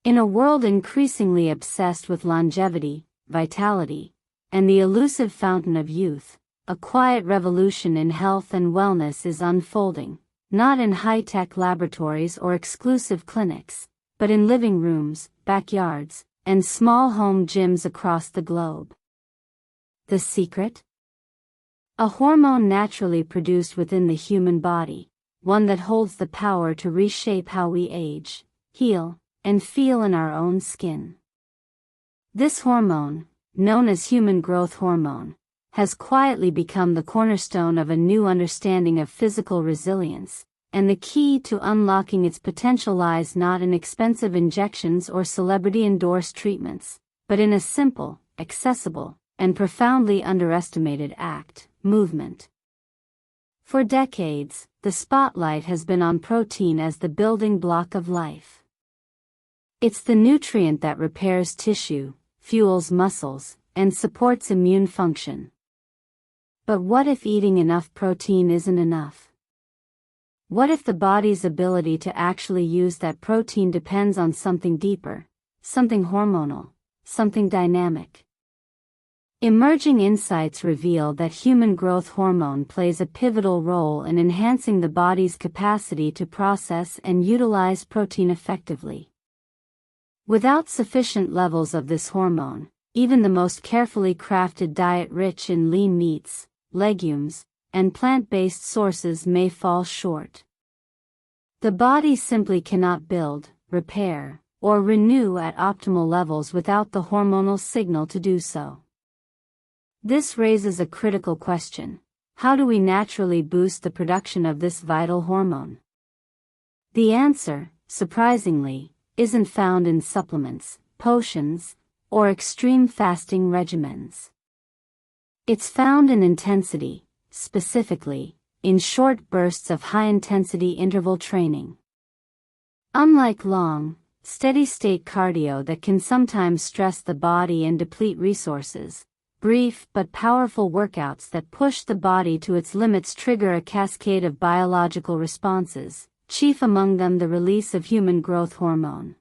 In a world increasingly obsessed with longevity, vitality, and the elusive fountain of youth, a quiet revolution in health and wellness is unfolding, not in high-tech laboratories or exclusive clinics, but in living rooms, backyards, and small home gyms across the globe. The secret? A hormone naturally produced within the human body, one that holds the power to reshape how we age, heal, and feel in our own skin. This hormone, known as human growth hormone, has quietly become the cornerstone of a new understanding of physical resilience, and the key to unlocking its potential lies not in expensive injections or celebrity-endorsed treatments, but in a simple, accessible, and profoundly underestimated act, movement. For decades, the spotlight has been on protein as the building block of life. It's the nutrient that repairs tissue, fuels muscles, and supports immune function. But what if eating enough protein isn't enough? What if the body's ability to actually use that protein depends on something deeper, something hormonal, something dynamic? Emerging insights reveal that human growth hormone plays a pivotal role in enhancing the body's capacity to process and utilize protein effectively. Without sufficient levels of this hormone, even the most carefully crafted diet rich in lean meats, legumes, and plant-based sources may fall short. The body simply cannot build, repair, or renew at optimal levels without the hormonal signal to do so. This raises a critical question: how do we naturally boost the production of this vital hormone? The answer, surprisingly, isn't found in supplements, potions, or extreme fasting regimens. It's found in intensity, specifically, in short bursts of high-intensity interval training. Unlike long, steady-state cardio that can sometimes stress the body and deplete resources, brief but powerful workouts that push the body to its limits trigger a cascade of biological responses, chief among them the release of human growth hormone.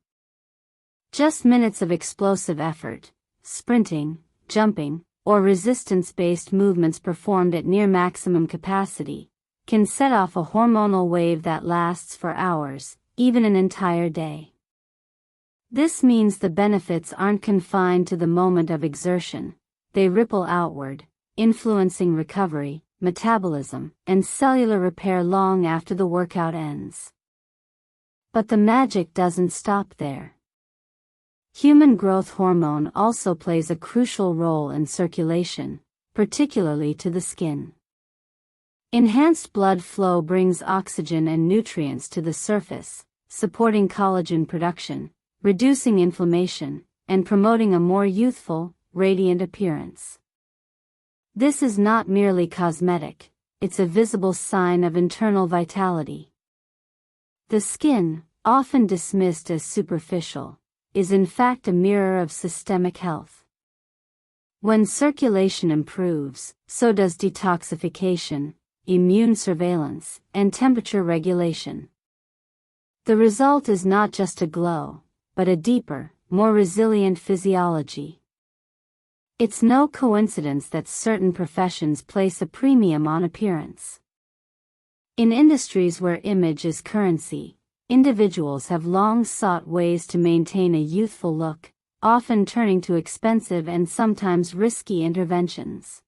Just minutes of explosive effort, sprinting, jumping, or resistance-based movements performed at near maximum capacity, can set off a hormonal wave that lasts for hours, even an entire day. This means the benefits aren't confined to the moment of exertion, they ripple outward, influencing recovery, metabolism, and cellular repair long after the workout ends. But the magic doesn't stop there. Human growth hormone also plays a crucial role in circulation, particularly to the skin. Enhanced blood flow brings oxygen and nutrients to the surface, supporting collagen production, reducing inflammation, and promoting a more youthful, radiant appearance. This is not merely cosmetic, it's a visible sign of internal vitality. The skin, often dismissed as superficial, is in fact a mirror of systemic health. When circulation improves, so does detoxification, immune surveillance, and temperature regulation. The result is not just a glow, but a deeper, more resilient physiology. It's no coincidence that certain professions place a premium on appearance. In industries where image is currency, individuals have long sought ways to maintain a youthful look, often turning to expensive and sometimes risky interventions.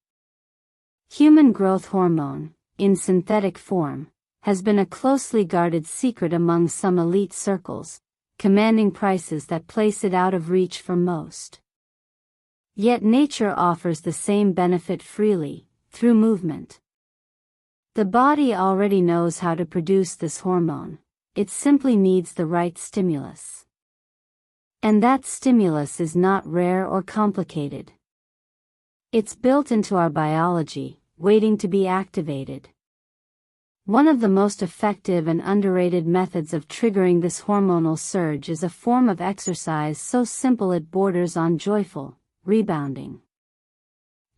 Human growth hormone, in synthetic form, has been a closely guarded secret among some elite circles, commanding prices that place it out of reach for most. Yet nature offers the same benefit freely, through movement. The body already knows how to produce this hormone, it simply needs the right stimulus. And that stimulus is not rare or complicated. It's built into our biology, waiting to be activated. One of the most effective and underrated methods of triggering this hormonal surge is a form of exercise so simple it borders on joyful: rebounding.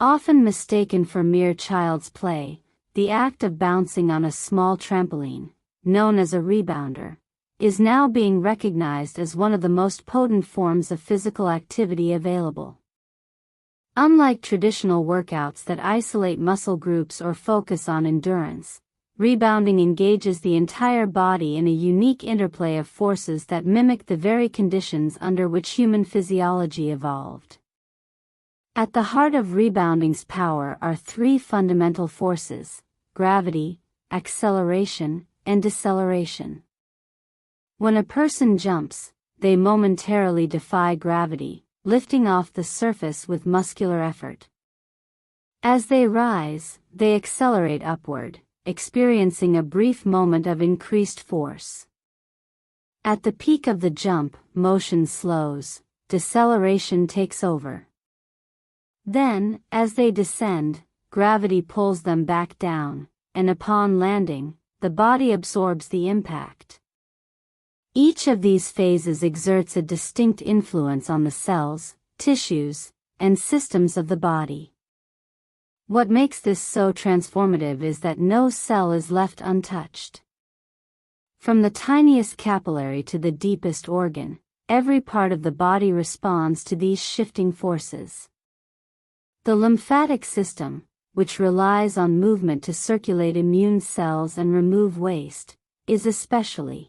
Often mistaken for mere child's play, the act of bouncing on a small trampoline, known as a rebounder, is now being recognized as one of the most potent forms of physical activity available. Unlike traditional workouts that isolate muscle groups or focus on endurance, rebounding engages the entire body in a unique interplay of forces that mimic the very conditions under which human physiology evolved. At the heart of rebounding's power are three fundamental forces: gravity, acceleration, and deceleration. When a person jumps, they momentarily defy gravity, lifting off the surface with muscular effort. As they rise, they accelerate upward, experiencing a brief moment of increased force. At the peak of the jump, motion slows, deceleration takes over. Then, as they descend, gravity pulls them back down, and upon landing, the body absorbs the impact. Each of these phases exerts a distinct influence on the cells, tissues, and systems of the body. What makes this so transformative is that no cell is left untouched. From the tiniest capillary to the deepest organ, every part of the body responds to these shifting forces. The lymphatic system, which relies on movement to circulate immune cells and remove waste, is especially.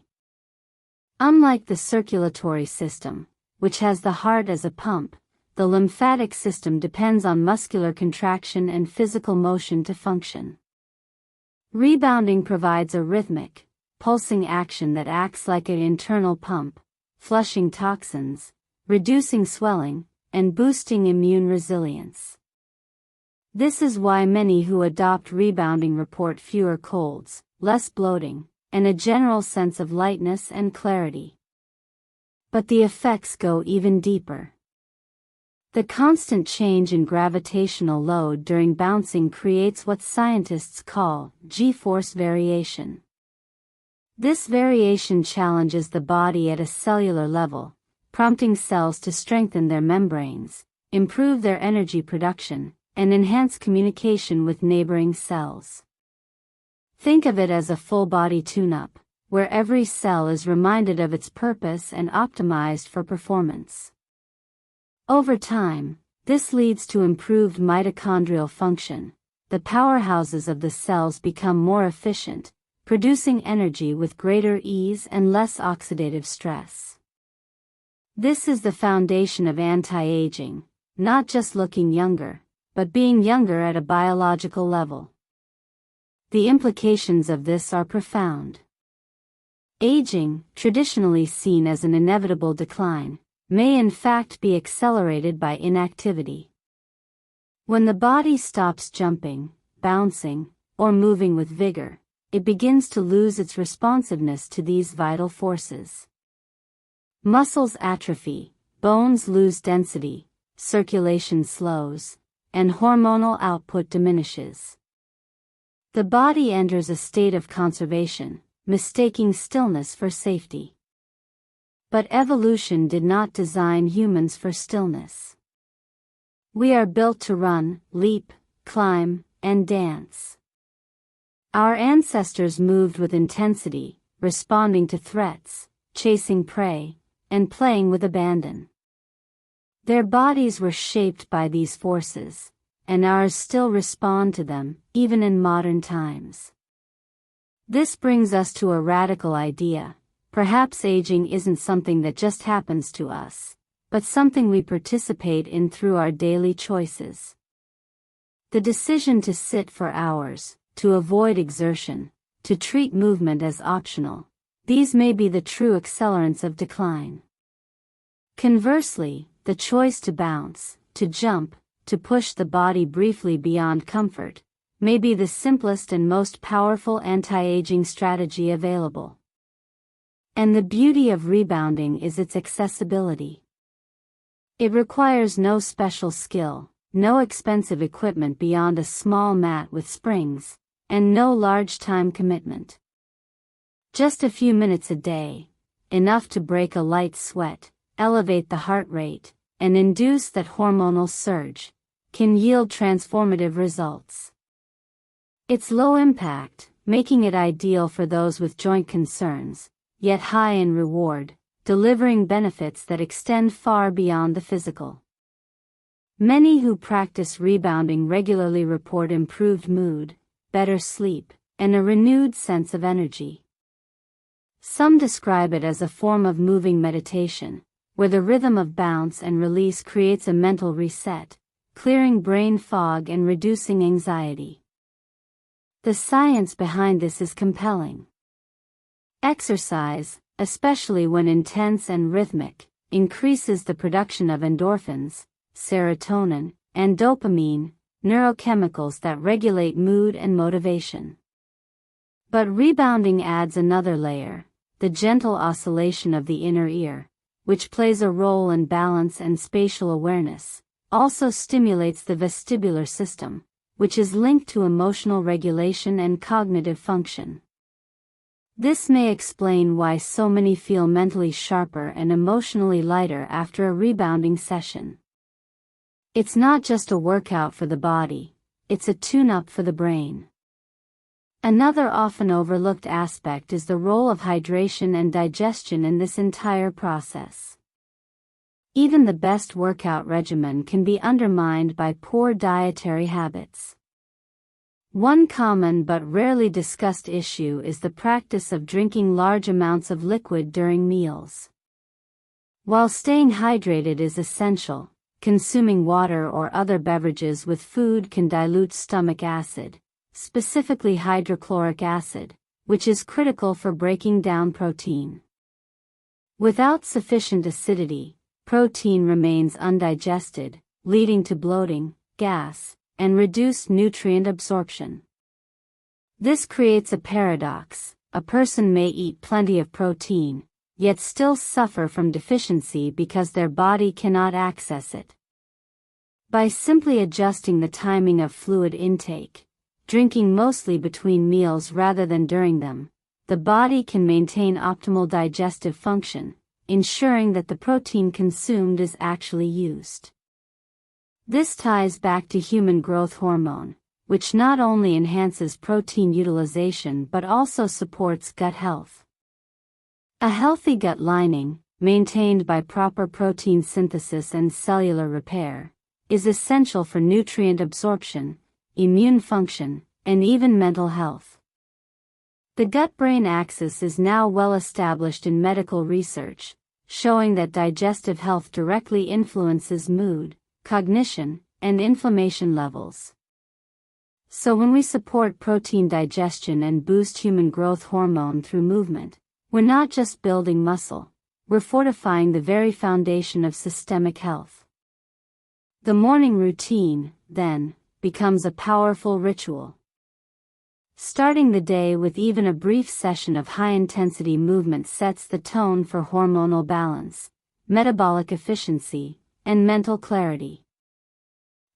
Unlike the circulatory system, which has the heart as a pump, the lymphatic system depends on muscular contraction and physical motion to function. Rebounding provides a rhythmic, pulsing action that acts like an internal pump, flushing toxins, reducing swelling, and boosting immune resilience. This is why many who adopt rebounding report fewer colds, less bloating, and a general sense of lightness and clarity. But the effects go even deeper. The constant change in gravitational load during bouncing creates what scientists call G-force variation. This variation challenges the body at a cellular level, prompting cells to strengthen their membranes, improve their energy production, and enhance communication with neighboring cells. Think of it as a full-body tune-up, where every cell is reminded of its purpose and optimized for performance. Over time, this leads to improved mitochondrial function. The powerhouses of the cells become more efficient, producing energy with greater ease and less oxidative stress. This is the foundation of anti-aging, not just looking younger, but being younger at a biological level. The implications of this are profound. Aging, traditionally seen as an inevitable decline, may in fact be accelerated by inactivity. When the body stops jumping, bouncing, or moving with vigor, it begins to lose its responsiveness to these vital forces. Muscles atrophy, bones lose density, circulation slows, and hormonal output diminishes. The body enters a state of conservation, mistaking stillness for safety. But evolution did not design humans for stillness. We are built to run, leap, climb, and dance. Our ancestors moved with intensity, responding to threats, chasing prey, and playing with abandon. Their bodies were shaped by these forces, and ours still respond to them, even in modern times. This brings us to a radical idea. Perhaps aging isn't something that just happens to us, but something we participate in through our daily choices. The decision to sit for hours, to avoid exertion, to treat movement as optional, these may be the true accelerants of decline. Conversely, the choice to bounce, to jump, to push the body briefly beyond comfort, may be the simplest and most powerful anti-aging strategy available. And the beauty of rebounding is its accessibility. It requires no special skill, no expensive equipment beyond a small mat with springs, and no large time commitment. Just a few minutes a day, enough to break a light sweat, elevate the heart rate, and induce that hormonal surge, can yield transformative results. It's low impact, making it ideal for those with joint concerns, yet high in reward, delivering benefits that extend far beyond the physical. Many who practice rebounding regularly report improved mood, better sleep, and a renewed sense of energy. Some describe it as a form of moving meditation, where the rhythm of bounce and release creates a mental reset, clearing brain fog and reducing anxiety. The science behind this is compelling. Exercise, especially when intense and rhythmic, increases the production of endorphins, serotonin, and dopamine, neurochemicals that regulate mood and motivation. But rebounding adds another layer, the gentle oscillation of the inner ear, which plays a role in balance and spatial awareness, also stimulates the vestibular system, which is linked to emotional regulation and cognitive function. This may explain why so many feel mentally sharper and emotionally lighter after a rebounding session. It's not just a workout for the body, it's a tune-up for the brain. Another often overlooked aspect is the role of hydration and digestion in this entire process. Even the best workout regimen can be undermined by poor dietary habits. One common but rarely discussed issue is the practice of drinking large amounts of liquid during meals. While staying hydrated is essential, consuming water or other beverages with food can dilute stomach acid, specifically hydrochloric acid, which is critical for breaking down protein. Without sufficient acidity, protein remains undigested, leading to bloating, gas, and reduced nutrient absorption. This creates a paradox. A person may eat plenty of protein, yet still suffer from deficiency because their body cannot access it. By simply adjusting the timing of fluid intake, drinking mostly between meals rather than during them, the body can maintain optimal digestive function, ensuring that the protein consumed is actually used. This ties back to human growth hormone, which not only enhances protein utilization but also supports gut health. A healthy gut lining, maintained by proper protein synthesis and cellular repair, is essential for nutrient absorption, immune function, and even mental health. The gut-brain axis is now well established in medical research, showing that digestive health directly influences mood, cognition, and inflammation levels. So when we support protein digestion and boost human growth hormone through movement, we're not just building muscle, we're fortifying the very foundation of systemic health. The morning routine, then, becomes a powerful ritual. Starting the day with even a brief session of high-intensity movement sets the tone for hormonal balance, metabolic efficiency, and mental clarity.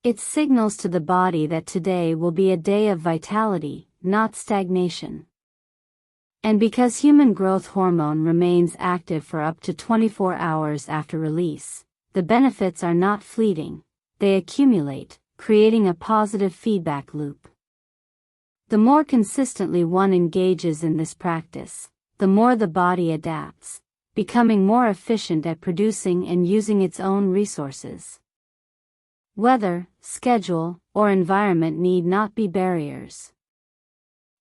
It signals to the body that today will be a day of vitality, not stagnation. And because human growth hormone remains active for up to 24 hours after release, the benefits are not fleeting, they accumulate, creating a positive feedback loop. The more consistently one engages in this practice, the more the body adapts, becoming more efficient at producing and using its own resources. Weather, schedule, or environment need not be barriers.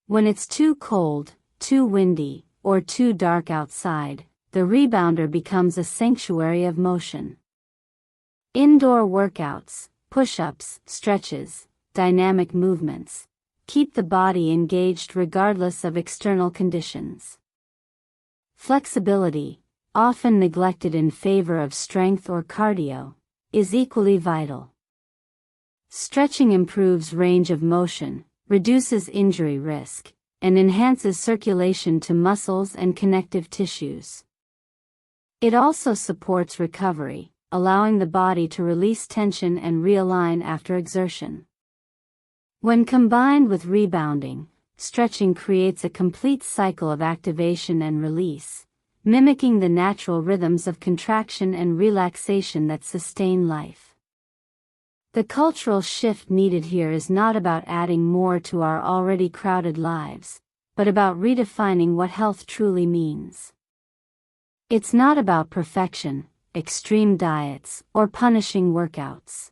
When it's too cold, too windy, or too dark outside, the rebounder becomes a sanctuary of motion. Indoor workouts, push-ups, stretches, dynamic movements, keep the body engaged regardless of external conditions. Flexibility, often neglected in favor of strength or cardio, is equally vital. Stretching improves range of motion, reduces injury risk, and enhances circulation to muscles and connective tissues. It also supports recovery, allowing the body to release tension and realign after exertion. When combined with rebounding, stretching creates a complete cycle of activation and release, mimicking the natural rhythms of contraction and relaxation that sustain life. The cultural shift needed here is not about adding more to our already crowded lives, but about redefining what health truly means. It's not about perfection, extreme diets, or punishing workouts.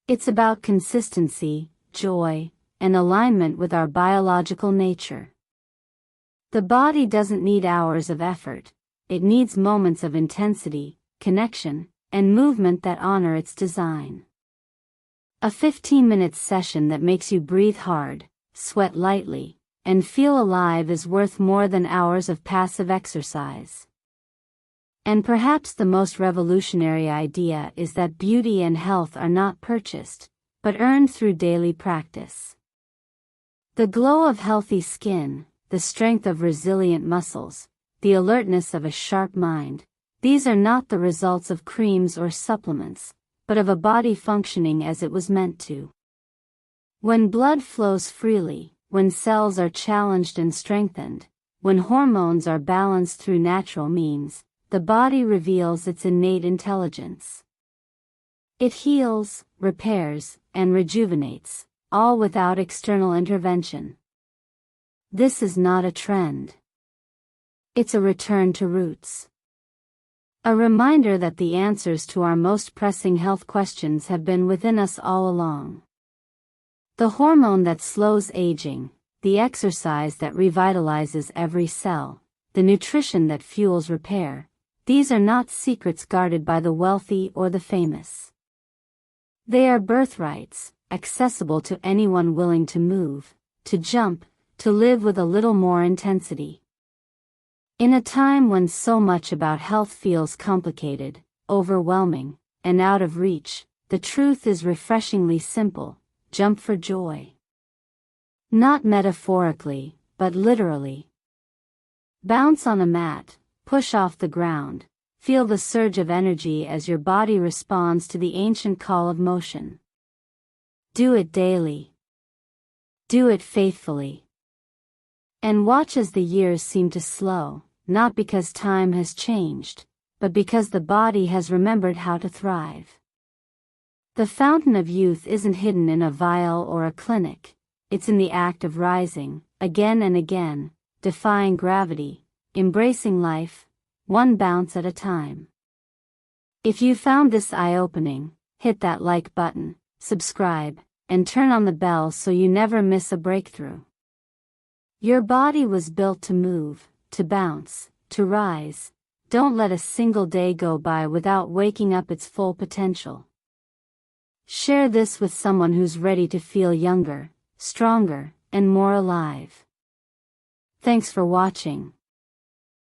It's about consistency, joy, and alignment with our biological nature. The body doesn't need hours of effort, it needs moments of intensity, connection, and movement that honor its design. A 15-minute session that makes you breathe hard, sweat lightly, and feel alive is worth more than hours of passive exercise. And perhaps the most revolutionary idea is that beauty and health are not purchased, but earned through daily practice. The glow of healthy skin, the strength of resilient muscles, the alertness of a sharp mind, these are not the results of creams or supplements, but of a body functioning as it was meant to. When blood flows freely, when cells are challenged and strengthened, when hormones are balanced through natural means, the body reveals its innate intelligence. It heals, repairs, and rejuvenates, all without external intervention. This is not a trend. It's a return to roots. A reminder that the answers to our most pressing health questions have been within us all along. The hormone that slows aging, the exercise that revitalizes every cell, the nutrition that fuels repair, these are not secrets guarded by the wealthy or the famous. They are birthrights, accessible to anyone willing to move, to jump, to live with a little more intensity. In a time when so much about health feels complicated, overwhelming, and out of reach, the truth is refreshingly simple: jump for joy. Not metaphorically, but literally. Bounce on a mat, push off the ground, feel the surge of energy as your body responds to the ancient call of motion. Do it daily. Do it faithfully. And watch as the years seem to slow, not because time has changed, but because the body has remembered how to thrive. The fountain of youth isn't hidden in a vial or a clinic, it's in the act of rising, again and again, defying gravity, embracing life, one bounce at a time. If you found this eye-opening, hit that like button, subscribe, and turn on the bell so you never miss a breakthrough. Your body was built to move, to bounce, to rise. Don't let a single day go by without waking up its full potential. Share this with someone who's ready to feel younger, stronger, and more alive. Thanks for watching.